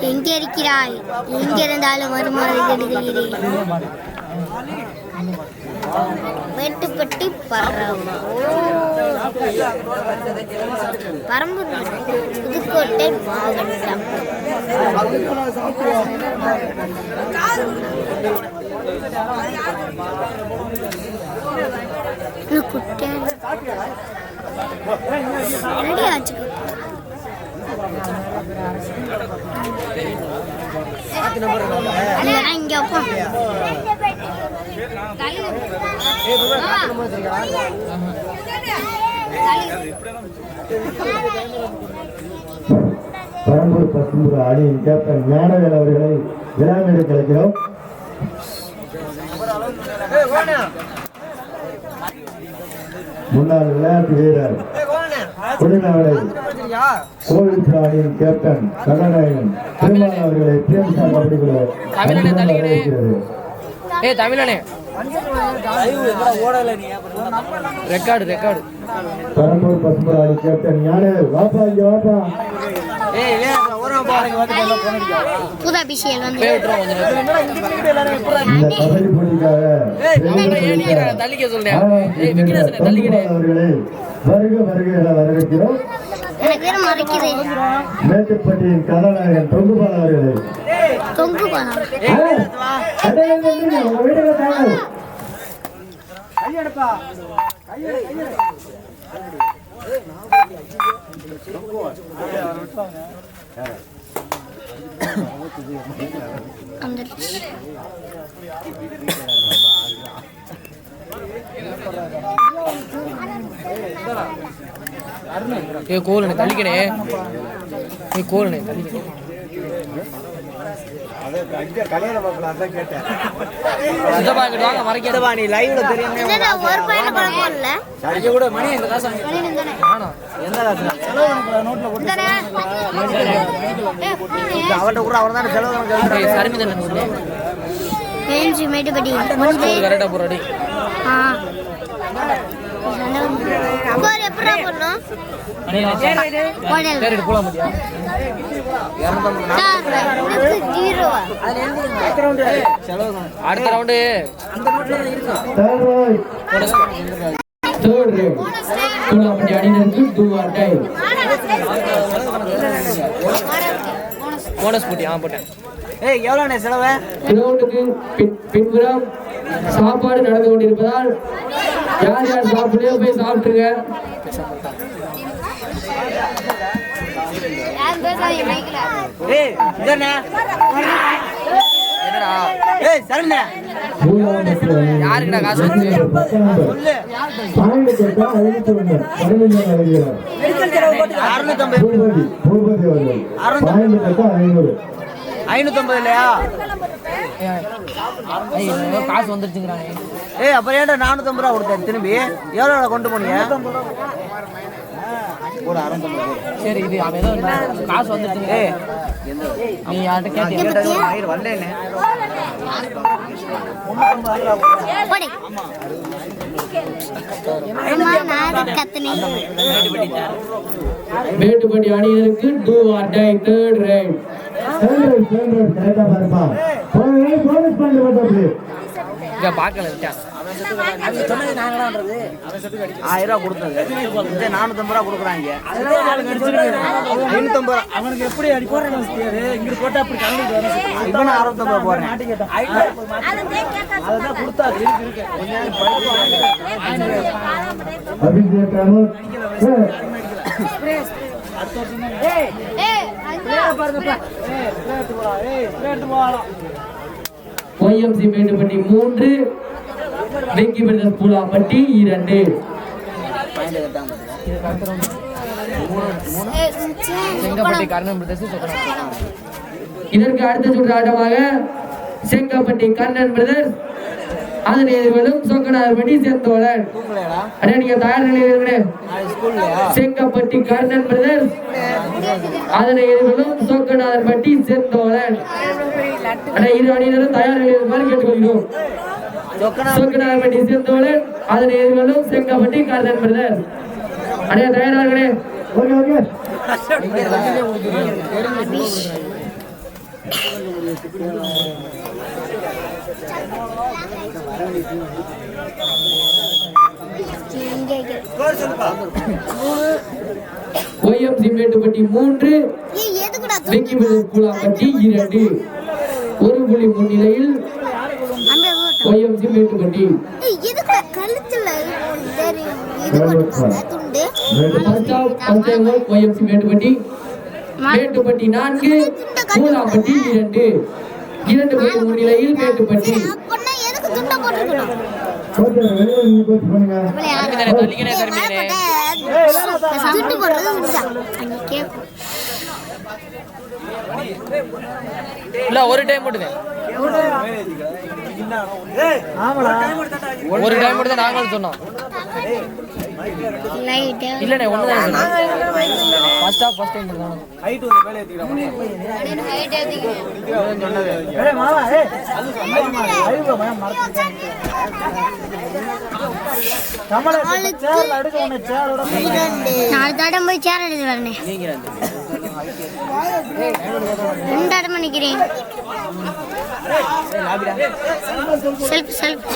எங்கே இருக்கிறாய்? எங்கிருந்தாலும் வருமாறு கெடுகிறேன். மேட்டுப்பட்டி பரம்பூர் புதுக்கோட்டை மாவட்டம். ஆச்சு இங்க பெரம்பூர் பசும்புற அணியின் கேப்டன் ஞானவேல் அவர்களை விழாமேடை கலைக்கிறோம். முன்னாள் விளையாட்டு வீரர் கொடிநாளை கோவில் அணியின் கேப்டன் கதாநாயகன் திருமணம் அவர்களை பிஎம்சார் கபடிக்குழு பெரம்பூர் பசும்புற அணி கேப்டன் ஞானவேல் வாப்பா இங்க வாப்பா. வரவேற்கிறோம். மேட்டுப்பட்டியின் கதாநாயகன் தொங்குபால் அவர்களை கோலனை தள்ளிக்கணே கோலனை தள்ளிக்கணே அடுத்த ரவுண்டு போனஸ் போட்டி போட்டேன். எவ்வளவு செலவு? கிரவுண்டுக்கு பின்புறம் சாப்பாடு நடந்து கொண்டிருப்பதால் யார் யார் சாப்பிடலையோ போய் சாப்பிட்டுருங்க. யாருக்குடா காசு? காசு வந்துருச்சுங்கிறாங்க. அப்புறம் ஏன்டா 450 ரூபா கொடுத்தேன் திரும்பி எவ்வளோ கொண்டு போனீங்க? சரி இது அவன் ஏதோ காசு வந்துருச்சுங்க. நீ யார்கிட்ட கேட்டீங்க? வரலன்னு மேட்டுப்பட்டி அணியினருக்கு do or die third raid. பார்க்கல 1000 ரூபா கொடுத்தது 450 ரூபா கொடுக்குறாங்க. 550 ரூபா அவனுக்கு எப்படி அடி போடுறேன் இங்க போட்டா அப்படி இவன் 650 ரூபா போடுறேன். அதான் கொடுத்தாது இருக்கு YMC Mettupatti 3 Venky brother Poolapatti 2. Sengapatti Karnan brothers. இதற்கு அடுத்த சுற்று ஆட்டமாக செங்கப்பட்டி கர்ணன் பிரதர்ஸ் அதனை எதிர்கொள்ளும் சொக்கனார்பட்டி செந்தோழன். அண்ணா நீங்க தயார் நிலையில் இருக்கிற செங்கப்பட்டி கர்ணன் பிரதர்ஸ் அதனை எதிர்கொள்ளும் சொக்கனார்பட்டி செந்தோழன். அண்ணா இரு அணியினரும் தயார் நிலையில் இருக்குமாறு கேட்டுக்கொள்கிறோம். சொக்கனார்பட்டி செந்தோழன் அதனை எதிர்கொள்ளும் செங்கப்பட்டி கார்டன் பிரதர். அடைய தயாரார்களே. ஓகே ஓகே OMC மேட்டுப்பட்டி 3 புலாம்பட்டி 2 ஒரு புள்ளி முன்னிலையில் OMC மேட்டுப்பட்டி. OMC மேட்டுப்பட்டி மேட்டுப்பட்டி 4 பூலாம்பட்டி 2 2 புள்ளி முன்னிலையில் மேட்டுப்பட்டி. ஓகே நீங்க கோச் பண்ணுங்க. இல்ல ஒரு டைம் மட்டும் ஒரு டைம் மட்டும் நாங்களும் சொன்னோம். இல்லண்ணே ஒண்ணுதான் சொன்னோம். ஃபர்ஸ்ட் ஆஃப் ஃபர்ஸ்ட் டைம் தான் ஹைட் வந்து மேலே ஏத்திக்கலாம். ஹைட் ஏத்திக்கலாம் சொன்னது. ஏய் மாமா ஏய் ஐயோ மேம் மறந்துட்டேன். கமலே சேர் எடுக்க ஒண்ணே சேரோட நாலு தடவை போய் சேர் எடுத்து வரனே. நீங்க ரெண்டு தடவை நிக்கிறேன். செல்ஃப் செல்ஃப்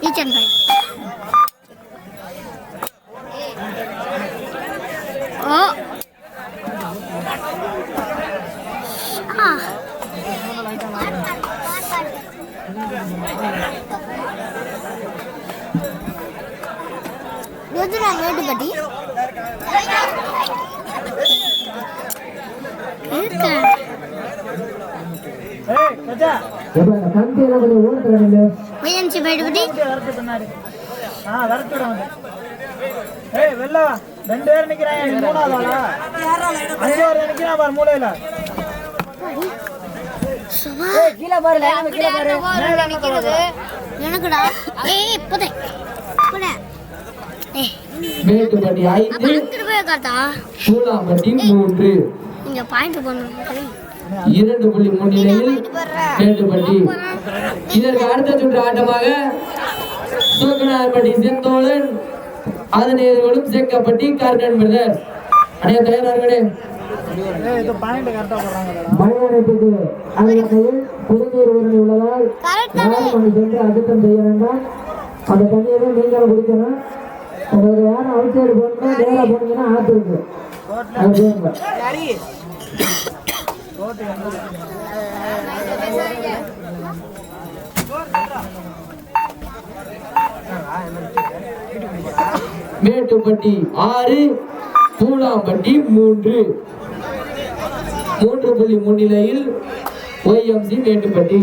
ஈச்சன் பாய். ஓ யோஜனா மேட்டுப்பட்டி OMC மேட்டுப்பட்டி வெள்ளா 2 பேர் நிக்கிறாங்க. மூணாவது ஆளா 5 பேர் நிக்கிறா பாரு மூலையில. கீழ பாரு லைன் கீழ பாரு நிக்கிறது எனக்குடா. ஏய் இப்போதே போடா. ஏய் மேட்டுப்பட்டி 5 ரூபாய் காட்டா. பூலாம்பட்டி 3 இங்க பாயிண்ட் போடணும். 2 புள்ளி முன்னிலையில் மேட்டுப்பட்டி. இதற்கு அடுத்த சுற்று ஆட்டமாக சொக்கனார்பட்டி செந்தோழன் அதனை எதிர்கொள்ளும் செங்கப்பட்டி கார்டன் பிரதர். அடைய தயாரார்களே. இது பாயிண்ட் கரெக்டா போறாங்க. மழைநீருக்கு அருகில் குடிநீர் உரிமை உள்ளதால் யாரும் அங்கு சென்று அசுத்தம் செய்ய வேண்டாம். அந்த தண்ணியை நீங்களும் குடிக்கணும். உங்களுக்கு யாரும் அவுட் சைடு போனா நேரா போனீங்கன்னா ஆத்து இருக்கு. அது போங்க. மேட்டுப்பட்டி 6 பூலாம்பட்டி 3 3 புள்ளி முன்னிலையில் OMC மேட்டுப்பட்டி.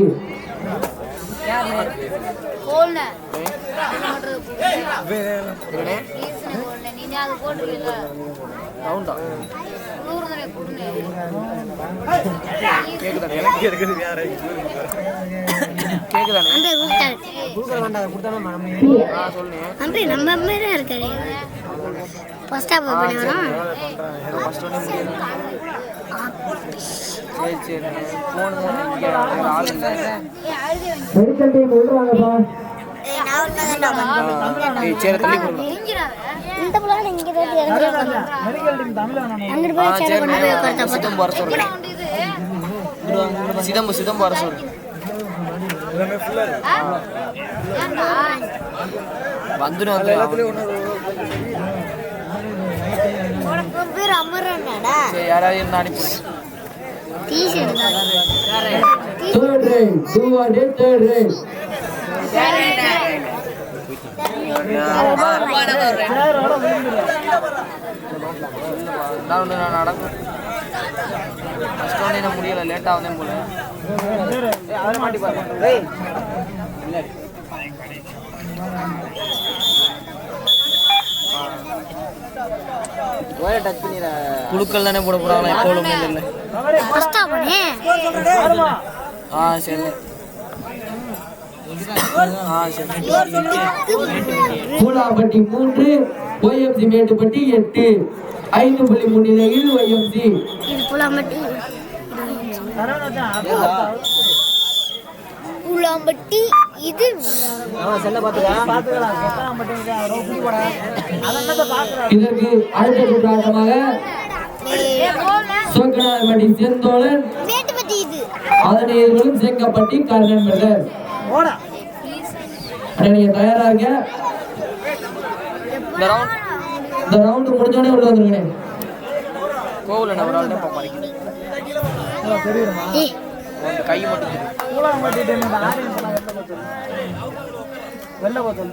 நம்ம அம்மையா இருக்காரு. ஃபர்ஸ்ட் ஆஃப் பண்ணி வரோம். மெடிக்கல் டீம் விடுவாங்கப்பா. இந்த பிள்ளைங்க இங்க போய் இறங்குறாங்க. மெடிக்கல் டீம் தமிழ்ல அங்க போய் சேர கொண்டு போய் உட்கார்ந்தா சிதம்பரம் வர சொல்லு. சிதம்பரம் வர சொல்லு. வந்துடும் பேர் அமரனடா. சரி யாராவது என்ன அனுப்பி டீ-ஷர்ட் தான். Third right 2 third right. நான் நடக்கும் கஷ்டம் என்ன முடியல லேட்டா வந்தேன் போல. அவரை மாட்டி பாருங்க. குழுக்கள் தானே போட போறாங்களா எப்போதும் இல்லை. சரி பூலாம்பட்டி 3 OMC மேட்டுப்பட்டி 8 5 புள்ளி முன்னிலையில் OMC. இது பூலாம்பட்டி பூலாம்பட்டி இது செல்ல பாத்துக்கலாம் இதற்கு அடுத்த சுற்றாட்டமாக சோக்கனார்பட்டி செந்தோழன் மேட்டுப்பட்டி இது அதனை எதிர்கொள்ளும் சேங்கப்பட்டி கர்ணன் பிரதர். நீங்க தயாரா இருக்க? இந்த ரவுண்ட் முடிஞ்சோடனே உள்ள வந்துருங்க. கோவில் என்ன ஒரு ஆள் தான் பாப்பாங்க கை மட்டும் வெள்ள போத்தல்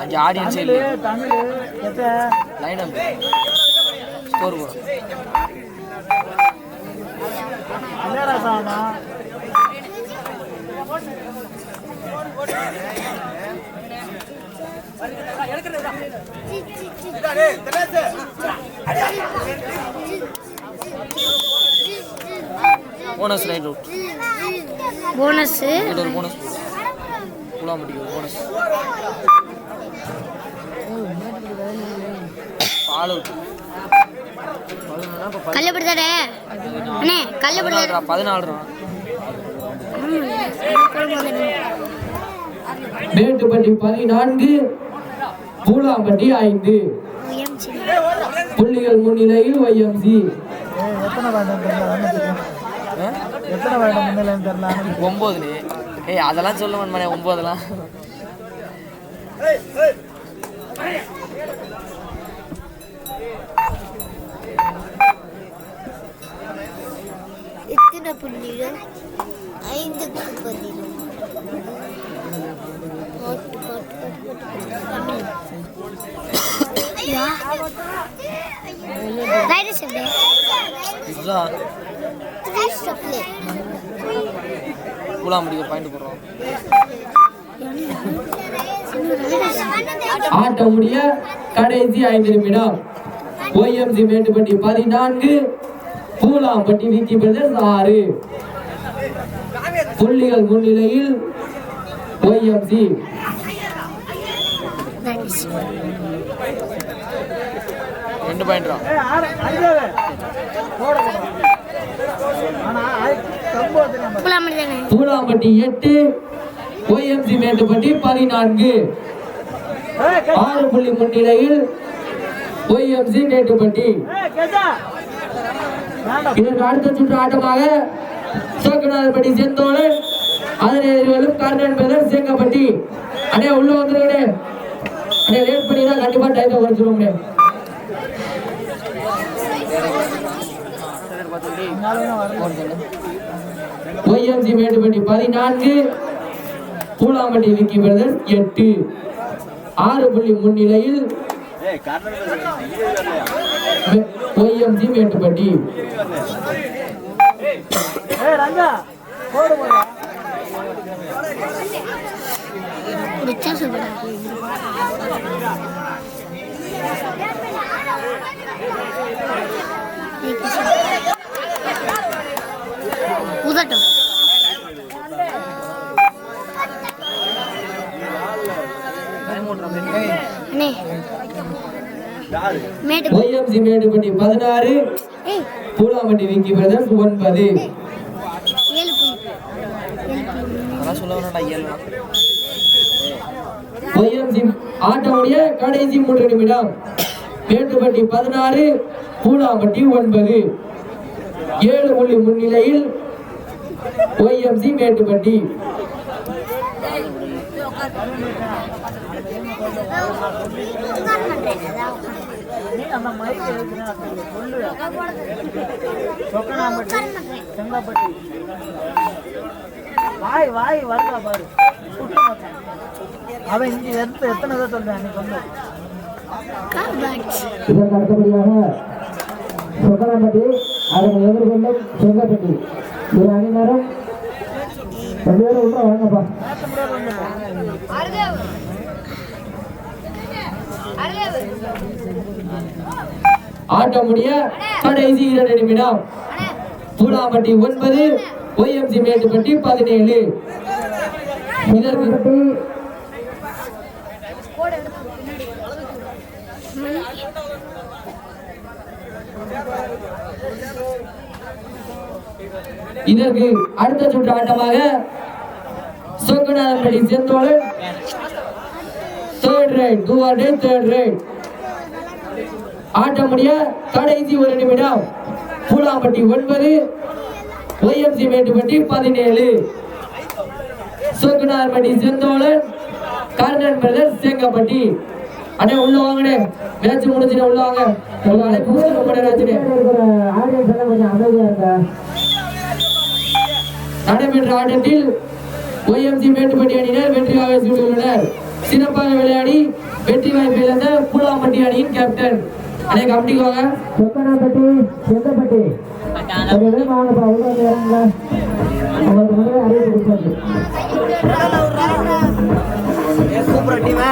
அஞ்சு audience Tamil line up score போடும் இளையராஜாமா போனஸ் ரைட் அவுட் போனஸ் இது ஒரு போனஸ் பூலாம்பட்டி ஒரு போனஸ் ஆல் அவுட் கல்லப்படி தானே அண்ணே கல்லப்படி 14 ரன் மேட்டுப்பட்டி 14 பூலாம்பட்டி 5 புள்ளிகள் முன்னிலையில் YMC. எத்தனை வேடம் முன்னிலைன்னு தெரியல 9 ஏய் அதெல்லாம் சொல்ல மாட்டேன் 9 எத்தனை புள்ளிகள் 5க்கு பதிலும் பூலாம்பட்டி ஒரு பாயிண்ட் போடுறோம் ஆட்ட முடிய கடைசி 5 நிமிடம். YMC மேட்டுப்பட்டி 14 பூலாம்பட்டி விக்கி பிரதர்ஸ் 6 புள்ளிகள் முன்னிலையில் YMC. 2 பாயிண்ட் ரா பூலாம்பட்டி 8 YMC மேட்டுப்பட்டி 14 6 புள்ளி முன்னிலையில் YMC மேட்டுப்பட்டி. இதற்கு அடுத்த சுற்று ஆட்டமாக சோக்கனார்பட்டி செந்தோழன் அதனை எதிர்கொள்ளும் கர்ணன் பிரதர் சேங்கப்பட்டி. அண்ணே உள்ள வந்துருங்க அண்ணே, லேட் பண்ணினா கண்டிப்பா டைத்தை குறைச்சிருவோம். YMC மேட்டுப்பட்டி 14 பூலாம்பட்டி விக்கி பிரதர்ஸ் 8 6 புள்ளி முன்னிலையில் YMC மேட்டுப்பட்டி. உதட்டும் YMC மேட்டுப்பட்டி 16 பூலாம்பட்டி விக்கி பிரதர்ஸ் 9. அதெல்லாம் சொல்ல வேணாம்டா 7 YMC ஆட்டமுடைய கடைசி 3 நிமிடம். மேட்டுப்பட்டி 16 பூலாம்பட்டி 9 7 புள்ளி முன்னிலையில் YMC மேட்டுப்பட்டி. வாய் வாய் வருதா பாரு அவன் இங்க எத்தனை தான் சொல்றேன் நீ சொல்லு. இதற்கு அடுத்தபடியாக சொக்கனாம்பட்டி அதனை எதிர்கொள்ளும் செங்கப்பட்டி. ஒரு அணிநேரம் 2 பேரும் உள்ள வாங்கப்பா. ஆட்டம் முடிய கடைசி 2 நிமிடம். பூலாம்பட்டி 9 YMC மேட்டுப்பட்டி 17. இதற்கு இதற்கு அடுத்த சுற்று ஆட்டமாக சொக்கநாதன்படி செந்தோழன் தேர்ட் ரைட் ஆட்ட முடிய கடைசி ஒரு நிமிடம். பூலாம்பட்டி 9 YMC மேட்டுப்பட்டி 17. சொக்கநாதன்படி செந்தோழன் கர்ணன் பிரதர்ஸ் செங்கப்பட்டி. அண்ணே உள்ள வாங்கண்ணே, மேட்ச் முடிஞ்சுட்டு உள்ள வாங்க. நடைபெற்ற ஆட்டத்தில் YMC மேட்டுப்பட்டி அணியினர் வெற்றியாக சூட்டியுள்ளனர். சிறப்பாக விளையாடி வெற்றி வாய்ப்பு இழந்த பூலாம்பட்டி அணியின் கேப்டன் அண்ணே கமிட்டிக்கு வாங்க. சொக்கநாதப்பட்டி செங்கப்பட்டி வாங்கப்பா, உள்ள இறங்க. உங்களுக்கு முதல்ல அறிவு கொடுப்பாரு. Super team.